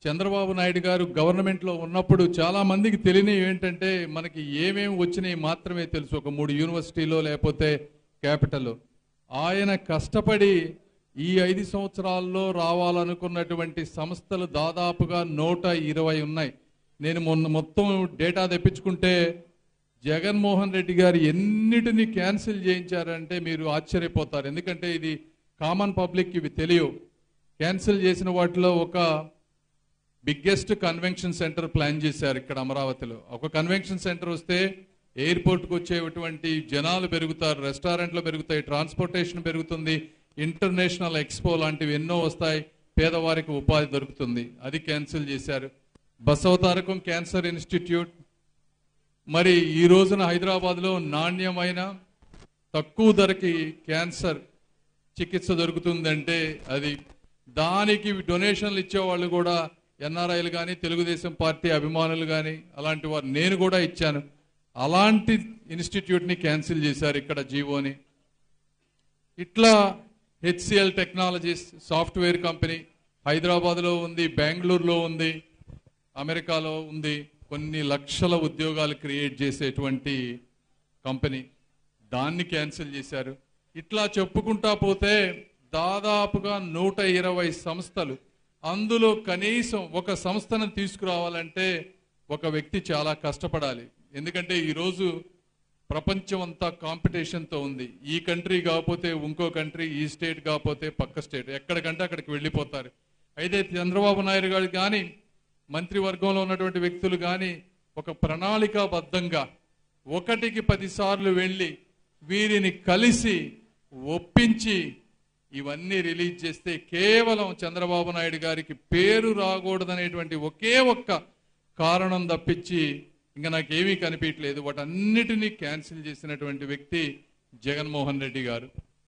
చంద్రబాబు నాయుడు గారు గవర్నమెంట్లో ఉన్నప్పుడు చాలా మందికి తెలియనివి ఏంటంటే మనకి ఏమేమి వచ్చినాయి మాత్రమే తెలుసు. ఒక 3 యూనివర్సిటీలో లేకపోతే క్యాపిటల్. ఆయన కష్టపడి ఈ 5 సంవత్సరాల్లో రావాలనుకున్నటువంటి సంస్థలు దాదాపుగా 120 ఉన్నాయి. నేను మొత్తం డేటా తెప్పించుకుంటే జగన్మోహన్ రెడ్డి గారు ఎన్నిటిని క్యాన్సిల్ చేయించారంటే మీరు ఆశ్చర్యపోతారు. ఎందుకంటే ఇది కామన్ పబ్లిక్ ఇవి తెలియవు. క్యాన్సిల్ చేసిన వాటిలో ఒక బిగ్గెస్ట్ కన్వెన్షన్ సెంటర్ ప్లాన్ చేశారు ఇక్కడ అమరావతిలో. ఒక కన్వెన్షన్ సెంటర్ వస్తే ఎయిర్పోర్ట్కి వచ్చేటువంటి జనాలు పెరుగుతారు, రెస్టారెంట్లు పెరుగుతాయి, ట్రాన్స్పోర్టేషన్ పెరుగుతుంది, ఇంటర్నేషనల్ ఎక్స్పో లాంటివి ఎన్నో వస్తాయి, పేదవారికి ఉపాధి దొరుకుతుంది. అది క్యాన్సిల్ చేశారు. బసవతారకం క్యాన్సర్ ఇన్స్టిట్యూట్, మరి ఈ రోజున హైదరాబాద్లో నాణ్యమైన తక్కువ ధరకి క్యాన్సర్ చికిత్స దొరుకుతుందంటే అది దానికి డొనేషన్లు ఇచ్చేవాళ్ళు కూడా ఎన్ఆర్ఐలు కానీ తెలుగుదేశం పార్టీ అభిమానులు కానీ అలాంటి వారు. నేను కూడా ఇచ్చాను. అలాంటి ఇన్స్టిట్యూట్ని క్యాన్సిల్ చేశారు ఇక్కడ జీవోని. ఇట్లా హెచ్సిఎల్ టెక్నాలజీస్ సాఫ్ట్వేర్ కంపెనీ హైదరాబాద్లో ఉంది, బెంగళూరులో ఉంది, అమెరికాలో ఉంది. కొన్ని లక్షల ఉద్యోగాలు క్రియేట్ చేసేటువంటి కంపెనీ, దాన్ని క్యాన్సిల్ చేశారు. ఇట్లా చెప్పుకుంటా పోతే దాదాపుగా 120 సంస్థలు. అందులో కనీసం ఒక సంస్థను తీసుకురావాలంటే ఒక వ్యక్తి చాలా కష్టపడాలి. ఎందుకంటే ఈరోజు ప్రపంచం అంతా కాంపిటీషన్తో ఉంది. ఈ కంట్రీ కాకపోతే ఇంకో కంట్రీ, ఈ స్టేట్ కాకపోతే పక్క స్టేట్, ఎక్కడికంటే అక్కడికి వెళ్ళిపోతారు. అయితే చంద్రబాబు నాయుడు గారు కానీ మంత్రివర్గంలో ఉన్నటువంటి వ్యక్తులు కానీ ఒక ప్రణాళికాబద్ధంగా 1కి 10 సార్లు వెళ్ళి వీరిని కలిసి ఒప్పించి ఇవన్నీ రిలీజ్ చేస్తే కేవలం చంద్రబాబు నాయుడు గారికి పేరు రాకూడదనేటువంటి ఒకే ఒక్క కారణం తప్పించి ఇంకా నాకేమీ కనిపించలేదు. వాటన్నిటినీ క్యాన్సిల్ చేసినటువంటి వ్యక్తి జగన్మోహన్ రెడ్డి గారు.